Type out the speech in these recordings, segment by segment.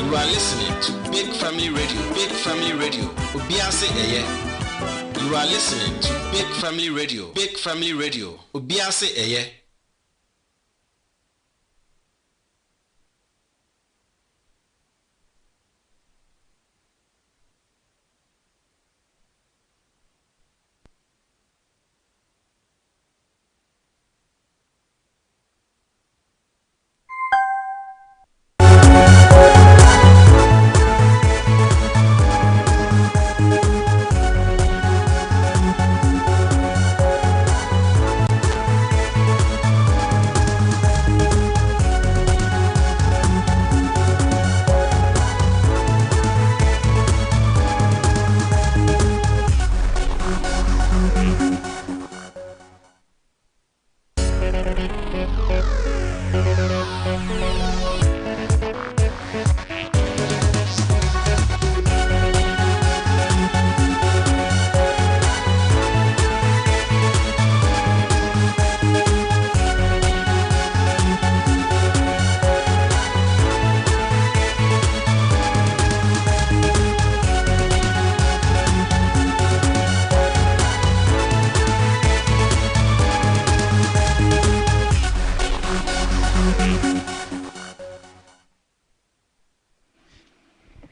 You are listening to Big Family Radio. Big Family Radio. Obiase eye. You are listening to Big Family Radio. Big Family Radio. Obiase eye.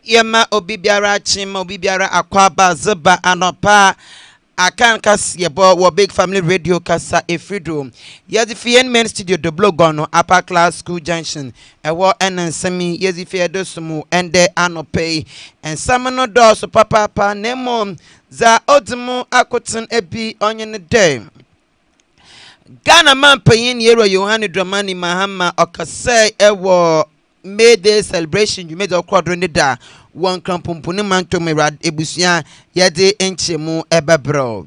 Yema obibiara chima obibiara akwaba zeba Anopa Akan KASE3BO wo Big Family Radio KASE3BO Yazifien main studio de blogono upper class school junction ewo ensemi yazifie dosumu ende Anopa and samano dos papa nemo za odmu akoten ebi onye ne day Ghana man payin yero Yohani Dramani Mahama okase ewo May Day celebration you made a quadrant da one crampon man to me rad ebusia yade enchemu ebebro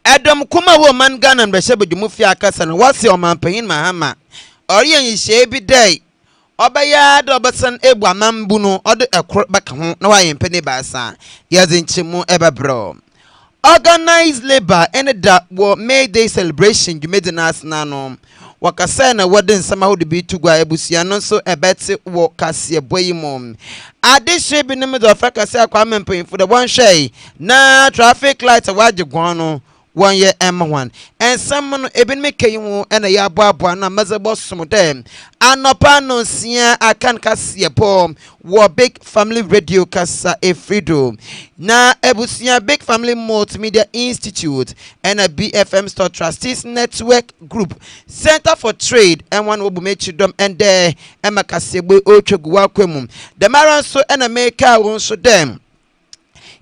Adam kuma woman Ghana and Beshebe Jumufia Kasan what's your man pain Mahama Orion is every day Obaya Doberson Ebwa Mambuno or the back home no I am penny basa yazinchemu ebebro Organized labor ended that war May Day celebration you made an ass nano Wakasana wadin somehow to be to Guabusia no so a betty walk KASE3BO mom. I did shape in the middle of Fakasa Quaman paying for the one shay. Na traffic lights a wide guano 1 year M1 and someone even make you and a yabwa and a miserable some them. Anopa no sia Akan KASE3BO war Big Family Radio KASE3BO. Na ebusia Big Family Multimedia Institute and a BFM Store Trustees Network Group Center for Trade and one will make them and there Emma KASE3BO Ochoguakwemu. The Maran so and a maker won't show them.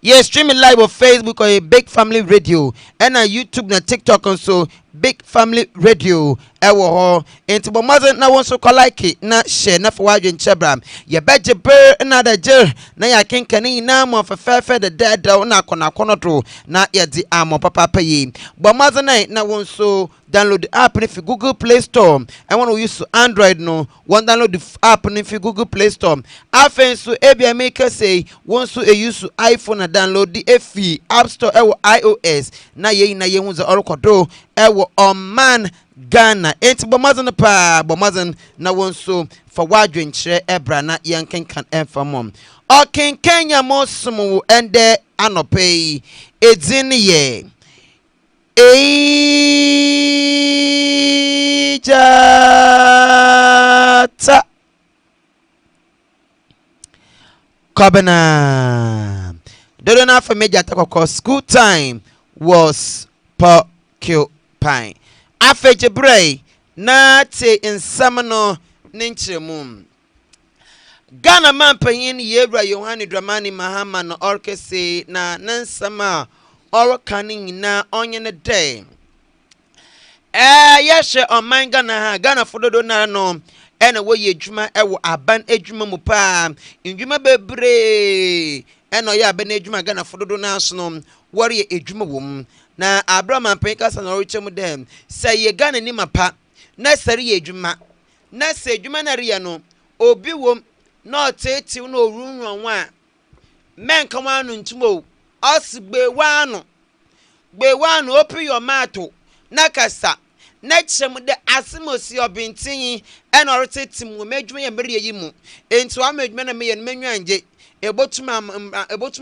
Yes, streaming live on Facebook or a Big Family Radio and a YouTube and TikTok also Big Family Radio. Ewo into bomazan na won't so like it na share na for wajin chebram. Ya beje bear another jer na ya kinkani na mo for fair the dead na kona tro na ya di amo papa pay. Bomazan na won't so download the app if you Google Play Store. I want to use Android no one download the app if you Google Play Store. Afen so ebia maker say once so use iPhone and download the FE App Store iOS na ye hunza orokodo ewo man Ghana enti bomazan pa bomazan na wonso for wadwen kire ebra na yanken kan enfamom oken Kenya mosumu ende Anopa edin ye Ejata Kobana Dodona for major school time was porcupine Afejebre na te insamano ninchemum Ghana man payin yebra Yohani Dramani Mahama no orkese na nansama orkanin na onye ne day yeshe on man Ghana fododo na no ena wo ye dwuma ewo aban edwuma mu pa ndwuma bebre ena ye aban edwuma Ghana fododo na so no wori edwuma wom na Abraham penka sa na orichem dem say ye Ghana ni mapa na sari ye dwuma na se dwuma na riya no obi wom na oteti na orunwan wa men kan wanu ntumo osgbe wanu open your mouth na kasa next time the asimosi obintin and or tetim wo medwuma ye mere yi mu enti wa medwuma na me ye menwu anje ebotuma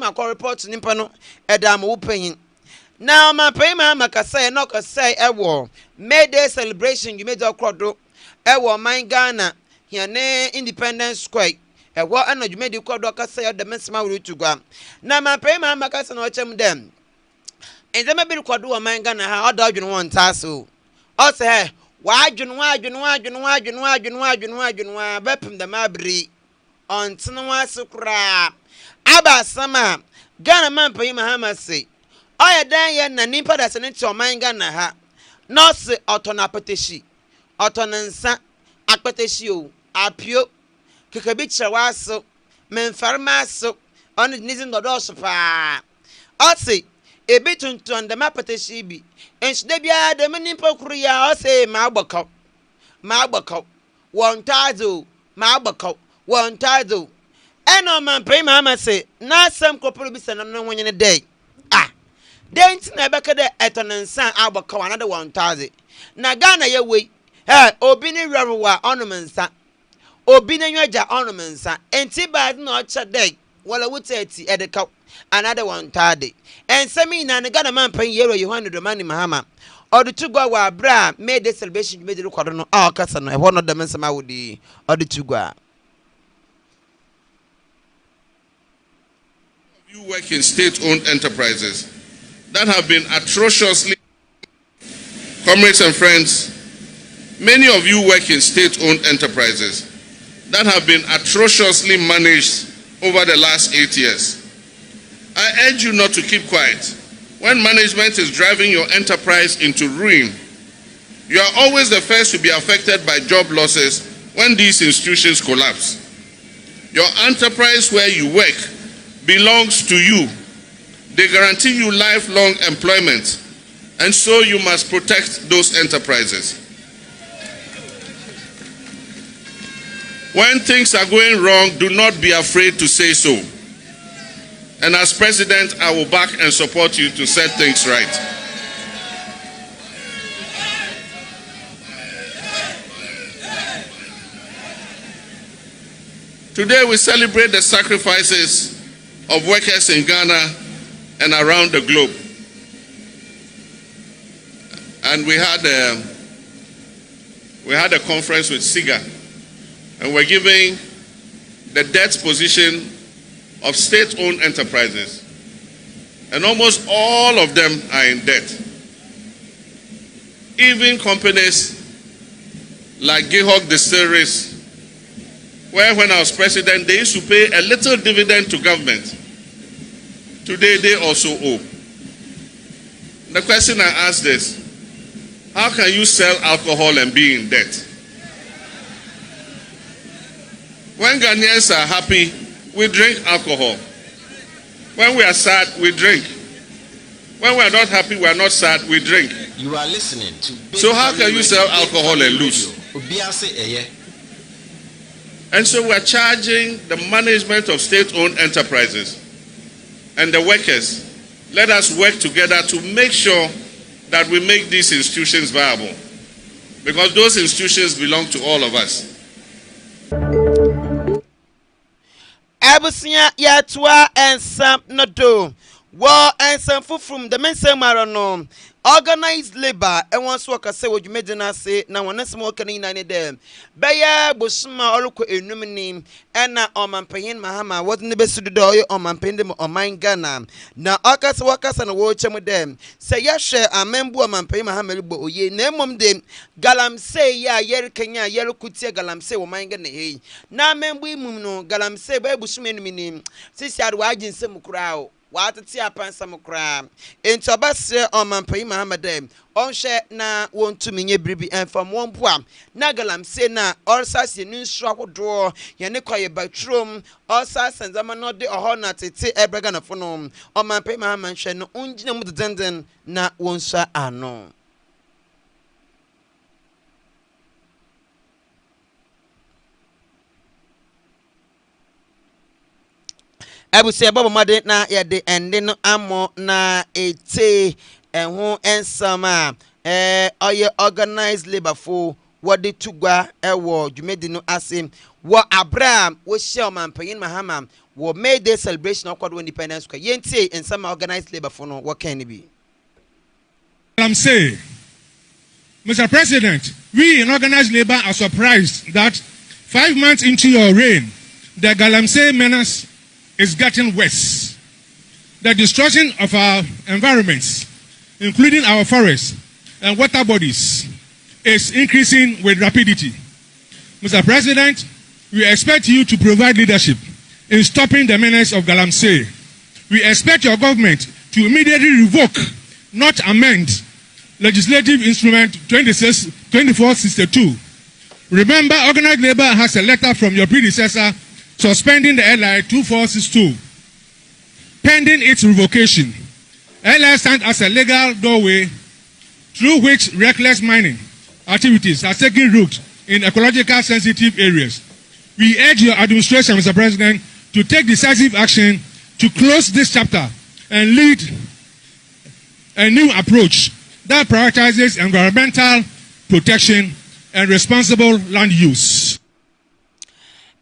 akọ report nimpa no edam wo panyin na ma payma makasa no kasa ewo May Day celebration you made okrodo ewo man Ghana here ne Independence Square ewo ana you made okrodo kasa ya the mesma we to gwa na ma payma makasa no chem dem ende ma bi okrodo wo man Ghana ha odo adwene won taso o se wadwene bepim da mabri ontene wasukra aba sama Ghana man payma hamase oya dan ye na nimpa da se ne to man Ghana ha nurse otona apeteshi otona nsa apeteshi o apio kekabi chewaso menfarmaso on nizin dodo so pa ose ebi tuntun da apeteshi bi ensude bia da nimpa kuru ya ose ma agbakaw won tazo ma agbakaw won tazo eno man pay mama say na sam kopolo bi se no wonyene day dent na beka de etonensan agbakaw another 1000 na Ghana ye we obi ni rewa onumensa obi na nwaja onumensa enti bad na ocha day wala wutati edeka another 1000 ensemi na Ghana man pan yero Yohane do mani mahama odu tugwa wa bra May Day celebration made record no kasa no e ho no de mensama wodi odu tugwa. You work in state-owned enterprises that have been atrociously, comrades and friends, many of you work in state-owned enterprises that have been atrociously managed over the last 8 years. I urge you not to keep quiet. When management is driving your enterprise into ruin, you are always the first to be affected by job losses when these institutions collapse. Your enterprise where you work belongs to you. They guarantee you lifelong employment, and so you must protect those enterprises. When things are going wrong, do not be afraid to say so. And as president, I will back and support you to set things right. Today we celebrate the sacrifices of workers in Ghana and around the globe. And we had a conference with SIGA, and we're giving the debt position of state-owned enterprises, and almost all of them are in debt. Even companies like Gihog Distilleries, where when I was president, they used to pay a little dividend to government. Today, they also owe. The question I ask is, how can you sell alcohol and be in debt? When Ghanaians are happy, we drink alcohol. When we are sad, we drink. When we are not happy, we are not sad, we drink. You are listening to So how can you sell alcohol and lose? And so we are charging the management of state-owned enterprises and the workers. Let us work together to make sure that we make these institutions viable, because those institutions belong to all of us. Abusia yatwa ensam nodo wo ensam fufum the mensam marono organized labor and once work say what you made na say na wonasem work na ina ne dem beya bosuma oluko enumni ena omanpanyin mahama what ne besudu do yo omanpanyin dem oman Ghana na okase wakase na wo chem dem say ya hwe amembu omanpanyin mahama libo oye na emom dem galamsey ya yer kenya yer kutie galamsey oman Ghana he na amembu imum no galamsey ba busuma enumni sisi ade wa aginsem kura o watati apansam kra enti obasre omanpai Muhammad onhwe na wontumi nye bribi enfam wonpoa na galamse na orsase nunsu ahodo ye ne kwaye batrom orsase nzama no de oho na tete ebrega na fono omanpai Muhammad hwe no ungina mu denden na wonsa ano. Abusia baba made na yede ende no amo na ete enho ensama oye organized labor for what they took ewo dwumedi no ase wo Abraham wo share manpanyin mahama wo made the celebration of independence square yenti in some organized labor for no what can it be. I'm saying, Mr. President, we in organized labor are surprised that 5 months into your reign, the Galamsey menace is getting worse. The destruction of our environments, including our forests and water bodies, is increasing with rapidity. Mr. President, we expect you to provide leadership in stopping the menace of Galamsey. We expect your government to immediately revoke, not amend, Legislative Instrument 2462. Remember, organized labor has a letter from your predecessor suspending the LI 2462. Pending its revocation, LI stands as a legal doorway through which reckless mining activities are taking root in ecological sensitive areas. We urge your administration, Mr. President, to take decisive action to close this chapter and lead a new approach that prioritizes environmental protection and responsible land use.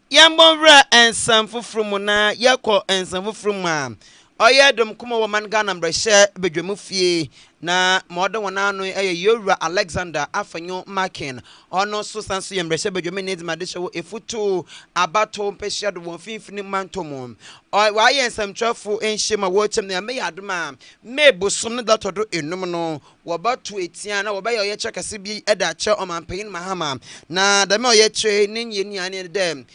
Yambonra and some frumuna, Yako and some fruma. Oyedum kuma woman Ghana Breshe Bedwemufie na modern wanano Yura Alexander Afanyo Makin. Ono Susansu Yambreshe Bedwemini Madisha Efutu Abato Pesha won fini mantomum. Why and some truffle and shima watch him near me adma. Maybe soon that do innumerable. Wabat to Etiana, or by your check a CB Edacha on my pain Mahama. Na the more ye training yin them.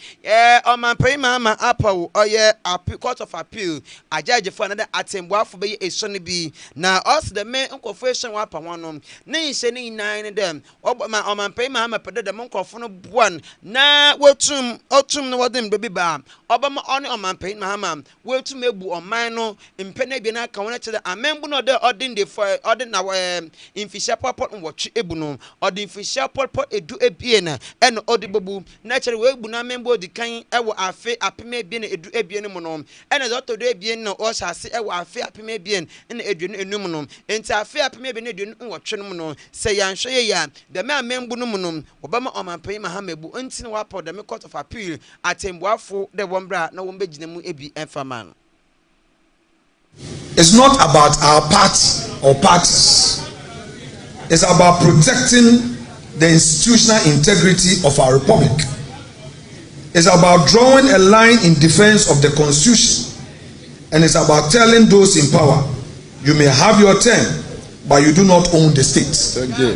On my pain Mahama Apple, or ye a court of appeal. I judge for another atem waffle be a sonny be. Now, us the men uncle fashion wapa one. Nay, sending 9 of them. On my pain Mahama put the monk of one. Na what autumn no them baby bam. Obama on my pain Mahama. Well to me on mine in Penebina connected to the amembo the ordin for ordin our in Fisher pot and watch ebuno or the Fisher pot a do a piena and audible naturally well buna member the kind ever afe apime bien a do a bienum and as auto de bien or shall say ever afe apime bien and a numunum and a fair apime benedian watching say and show ya the man membunumunum Obama on my pay Mahamebu until wapo the court of appeal at Tembuafo the one bra no one bedinemu ebi. It's not about our party or parties. It's about protecting the institutional integrity of our republic. It's about drawing a line in defense of the Constitution. And it's about telling those in power, you may have your term, but you do not own the state. Thank you.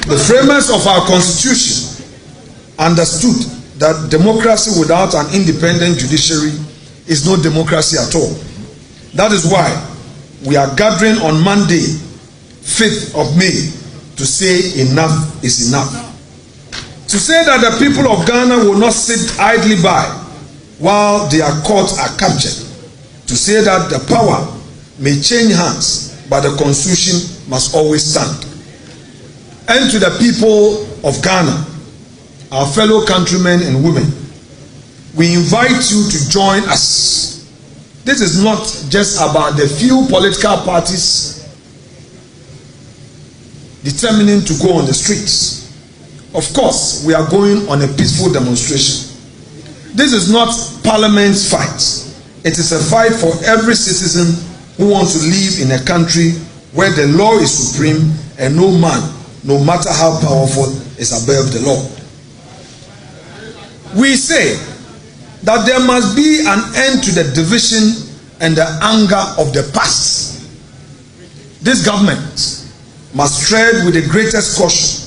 The framers of our Constitution understood that democracy without an independent judiciary is no democracy at all. That is why we are gathering on Monday, 5th of May, to say enough is enough. To say that the people of Ghana will not sit idly by while their courts are captured. To say that the power may change hands, but the Constitution must always stand. And to the people of Ghana, our fellow countrymen and women, we invite you to join us. This is not just about the few political parties determining to go on the streets. Of course, we are going on a peaceful demonstration. This is not Parliament's fight. It is a fight for every citizen who wants to live in a country where the law is supreme and no man, no matter how powerful, is above the law. We say that there must be an end to the division and the anger of the past. This government must tread with the greatest caution,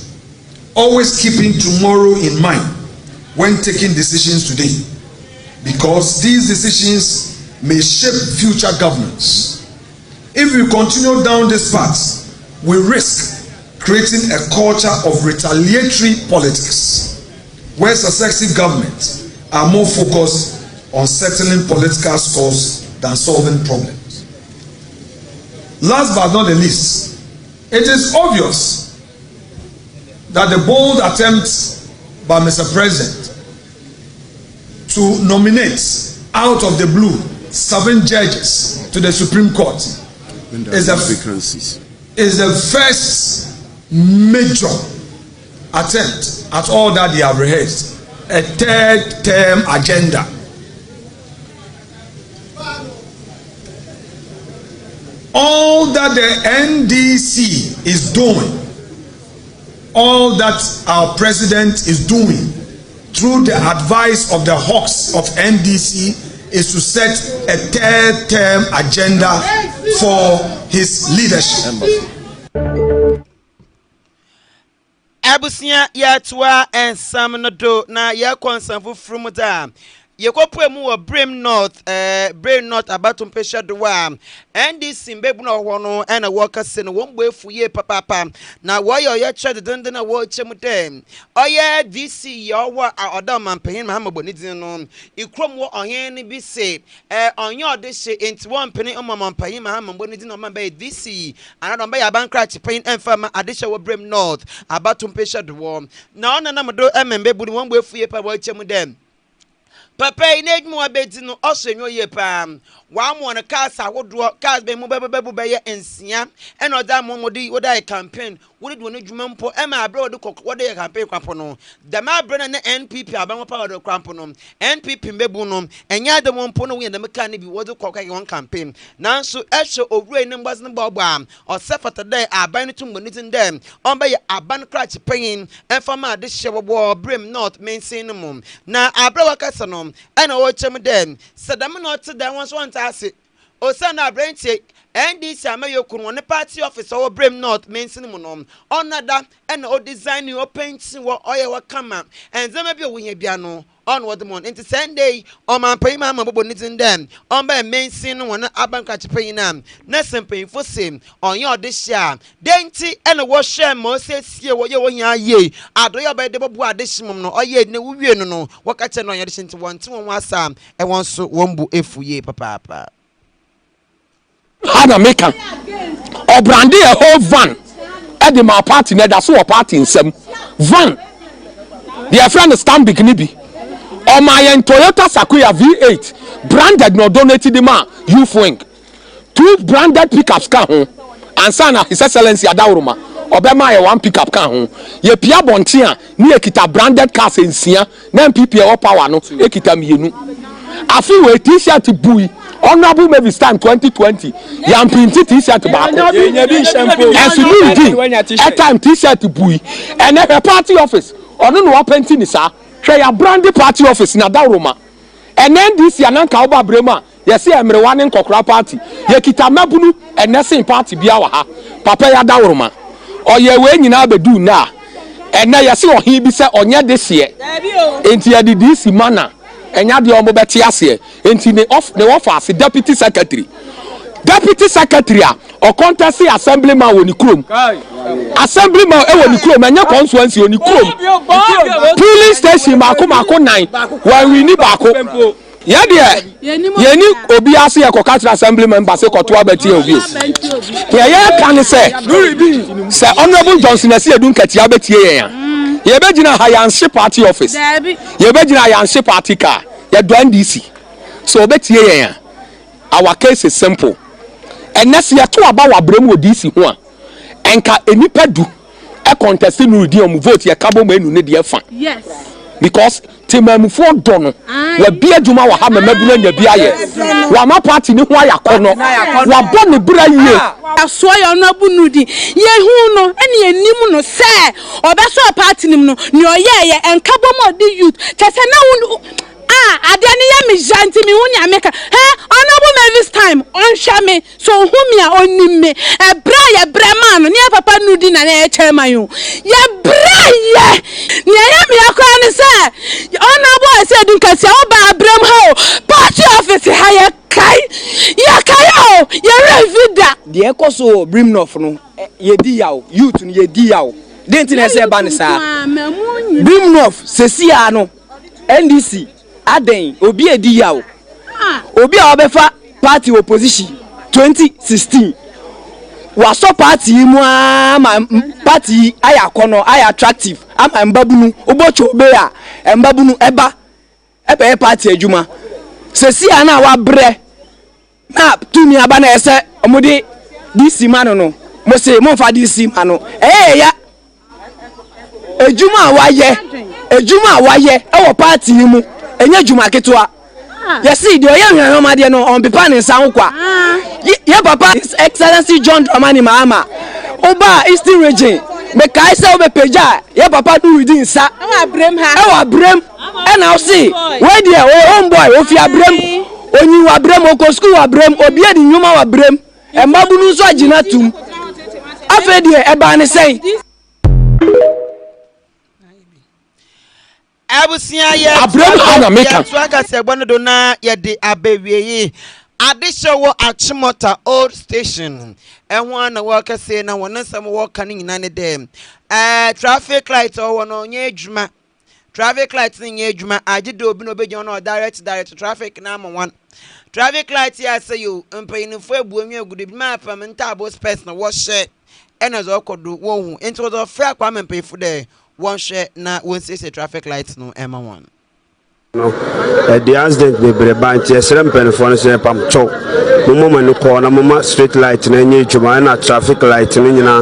always keeping tomorrow in mind when taking decisions today, because these decisions may shape future governments. If we continue down this path, we risk creating a culture of retaliatory politics, where successive governments are more focused on settling political scores than solving problems. Last but not the least, it is obvious that the bold attempt by Mr. President to nominate out of the blue 7 judges to the Supreme Court is the first major attempt at all that they have rehearsed, a third term agenda. All that the NDC is doing, all that our president is doing through the advice of the hawks of NDC is to set a third term agenda for his leadership. Abusia ya tuwa ensam no do na ya konsanfo from da yekopwe mu wo Brain North abatum pesha do wa NDC mbebu na ho no na wo kase no wo mgbefuye papa na wo ye chede dende na wo chemu dem oye DC yo wo odam manpen ma maboni din no ikrom wo ohen ni bi se onye odehye enti wo mpene manpen ma maboni din no ma be DC anadon be ya bankra chipen emfa ma adehye wo Brain North abatum pesha do wo na ona na mdo mbebu ni wo mgbefuye papa wo chemu dem Papa inejmu abeti no oswenyo ye pam wa mo na KASE awodo KASE be mu be ye ensia e no da mo modi woda campaign wodi do no dwuma mpo e ma abre wodi woda ye campaign kwapo no da ma abre na NPP abanwo pa wodi kwapo no NPP mbebu no enya da mo mpo no we na meka ne bi wodi kokka won campaign nanso ehwe owure ne mbaz ne bogba o sefata day aban no tumbo nitin dem on be ye aban crash pain enfama de hye Brain North mensin no mum na abre wakasa no ena wo chem dem sadam no te dan won so ntase osana abrentie NDC amayokunu ne party office o Brain North mensin mu no onada ena o design o painting wo oye wa kama enzema bi wo nya bia no on what the month into Sunday on my pay my bobo nitin dem on by mensin no na abanka chipen na sempen fo sem on your this year denti ena wo share mo sesie wo ye wo nya ye adoya by de bobo adeshimum no oye ne wo wie no no wo ka che no nya de shinti won asam e won so won bu efuye papa Hana maker or brandy a whole van at the my party net that's what party in some van. Their friend is stand big nibi. Or my Toyota Sequoia V8 branded no donated the man youth wing. 2 branded pickups car home and sana His Excellency Adauruma. Obema one pickup car home. Ye Pia Bontia near kita branded cars in Sia, then PPA or power no ekita mienu. I feel a t-shirt to buoy. Honorable maybe stand 2020. Yam printed t-shirt to back. As you do at time t-shirt to buoy. And a party office. Or no painting is try a brandy party office in Adaroma. And then this Yanan Kauba Brema. Yes, see, I'm running Kokra party. Yakita Mabunu and nursing party Biawaha. Papa Yadaroma. Or ye when you now be do now. And now you see what he be said on your this year. Into your DC manner. And you have the Tiasia into the office, deputy secretary or contest assemblyman when you come. Assemblyman when you come, and your constituency when you come. Police station, Mako 9, when we need Bako. Yeah, dear. Yeni Obiasi a Kokatra assemblyman, Baseko to Abeti Obius. Yeah, can say, Sir Honorable Johnson, I see a dunk at Yabeti. Ye begina Hayanshi party office. Ye begina Hayanshi party car. Ye do NDC. So betie ye. Our case is simple. And next year to about wa brem wo DC ho a. Enka enipa du e contest no di om vote ye kabo manu ne de fa. Yes. Because temamufo do no wa bia djuma wa ha mamabu na nya bia ye. Wa ma party ni ho ayakono. Wa bo ne bra ye. Aso ya no bunudi ye hu no ene anim no se obeso party nim no ne oye ye enkabo mo di youth chese na ade ne ya me janti me hu nya meka honorable me this time on shame so hu me a onim me e bra ye bra man no ne papa nudi na na e chairman yo ye bra ye ne ya me akwa ne se honorable say dun kasi o ba abram ha party office ha ye kai ya kai o ye revida de ekoso Brain North no ye di yawo youth no ye di yawo denti na se ba ne sa Brain North sesia no NDC aden obi edi yawo obi a obefa party opposition 2016 waso party mu ama party aya kono aya attractive ama mbabunu obocho be a mbabunu eba party adwuma sesia na wa bre na tumi aba na ese omode DC man no mo say mo fa di sim ano ya ejuma waye e wo party mu enye ejuma ketewa yes see the oya hwan ma de no on pepa ne nsan kwa ye papa His Excellency John Dramani Mahama oba Eastern region me kai se obe peja ye papa do within sa e wa brem e na see we there o homeboy o fi abrem oni wa brem o ko school wa brem obi edi nyuma wa brem e mabunu so agina tum afa de e ba ne sei abusia ye Abraham Hana Meka twaga se gbono do na ye de abewie adishowo achimota old station ehwan na worker say na wonansam worker ni nyina ne dem traffic light o wono nye adwuma traffic light ni nye adwuma agide obi no obegye no direct traffic na amon traffic light ya say you mpayinfo ebuonwe agude bi mapa mentabo space na wo hye enazo kodo wo hu enti wo fra kwa mpayifo de one share na one say traffic lights no Emma one. No, the accident be breba nti esrem penfo so pam chow. Mumo no corner mama street light na enye djuma na traffic light ni nyina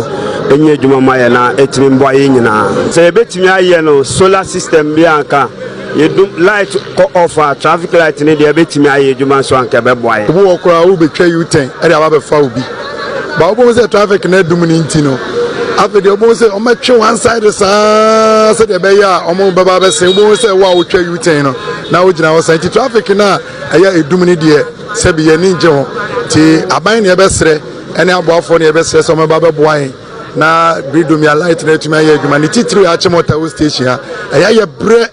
enye djuma ma ye na etimi mbo aye nyina. Se betimi aye no solar system bi anka yedum light ko off traffic light ni de betimi aye djuma so anka be bo aye. Wo okra wo betwa U10 e de aba be fa obi. Ba wo say traffic na dum ni nti no. After the almost say, "I'm at one side the sun." Said the beya, "I'm baba say, we say, wow, we try you ten." Now we now say traffic na. Aya edumuni die. Say be ninja. Ti aban ne besre. Ene aboafo ne besre. So me baba boy. Na bridum ya light na tuma ya adwuma. Ni titiri achimota station ha. Aya ye bre.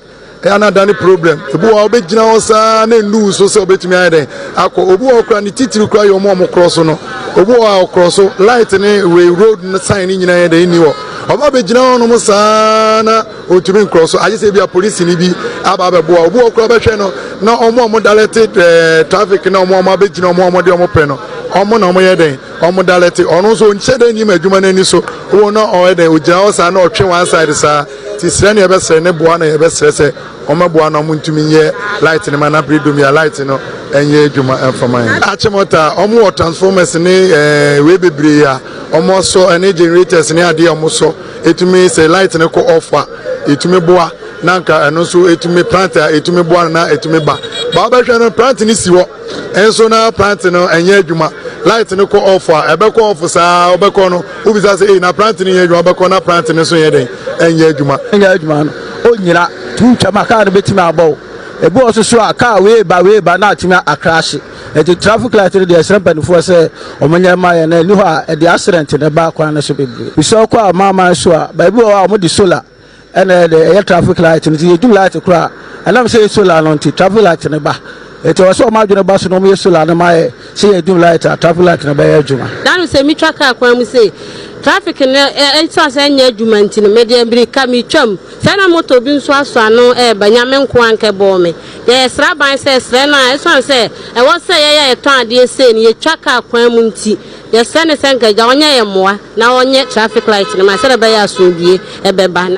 Aya dani problem. Ebu wa obegina wo sa na ndu so se obetumi ayden. Akọ obu okra ni titiri kra yo mo cross no. Obu wa cross light ni we road na sign ni nyina yede ni wo. Oba begina wo no musa na otumi cross. Aje se bia police ni bi aba be bo obu okra be hwe no na omo directed traffic na omo begina omo de omo pe no. Omo na omo yeden. Omo directed ono so nchede ni madwuma na ni so. Wo no o yeden ogina wo sa na otwe one side sa. Ti sre ne ebesre ne boa na ebesre se omeboa na muntumi ye light ne mana bridum ya light no enye adwuma enfama achemota omo transformers ne we bebre ya omo so ene generators ne ade omo so etumi se light ne ko off a etumi boa nanka eno so etumi plant etumi boa na etumi ba ba hwe no plant ne siwo enso na plant no enye adwuma light ne ko off a ebe ko off sa obeko no ubisa se na plant ne ye adwuma obeko na plant ne so ye den enye adwuma no onyira tu chama car no betimi abo ebu osusu a car we ba na atimi akrash e traffic light dey esrempan fo se omanya ma ye na ni ho a the accident ne ba kwa na so bebre we so kwa mama so a ba bi o di solar ene the traffic light ni ye dum light kura anam say solar no ti traffic light ne ba eto was o ma dwene ba so no mo solar na ma ye say ye dum light traffic light ne ba ye adwuma dan say mi traka kwa mu say traffic ne so anya adwuma nti no media bri ka mi twam sana moto bi nso aso ano banyame nko anke bo me ye sra ban say sra na so say e wo say ye ton ade say ni ye traka kwa mu nti ye sene senka ga onye ye moa na onye traffic light ne ma sere ba ya so bie e be ba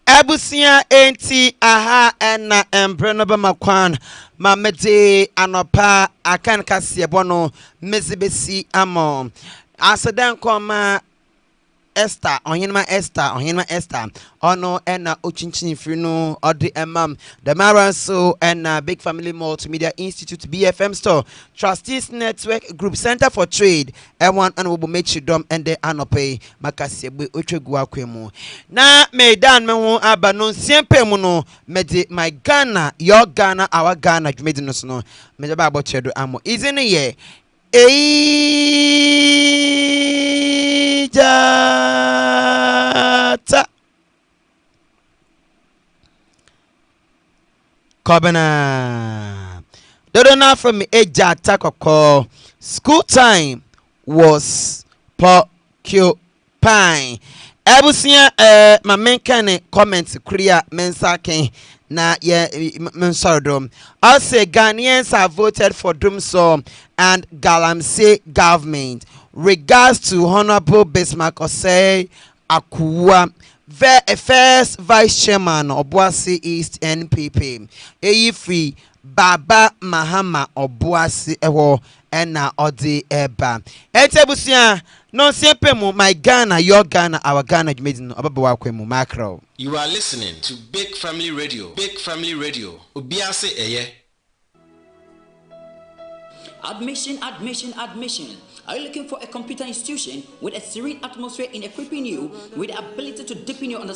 abusia enti aha ena embreno ba makwan mamede anopa akan KASE3BO no mezibesi amo asedan koma Esther Esther ono ena ochinchin free no odi emam the mara so ena big family multimedia institute BFM store trustees network group center for trade everyone and will make you dom and the Anopa makasiegbe otwegu akwemu na medan me ho aba no siempe mu no mede my Ghana your Ghana our Ghana dwumedi no so no me ba abochedo amo izini ye Jata Kobana Dodona from Ejata Koko school time was porcupine Ebusia my main kind comments clear mensaken na mensordom I say Ghanaians have voted for Dumso and Galamsey government regards to Honorable Bismarck Osei Akuwa first vice chairman Obuasi East NPP Eyifri Baba Mahama Obuasi ewo ena odi eba etebusia No sepemu my Ghana, your Ghana, our Ghana medin obabawa kwemu macro. You are listening to Big Family Radio. Big Family Radio. Obiase eye. Admission. Are you looking for a computer institution with a serene atmosphere in equipping you with the ability to deepen your understanding?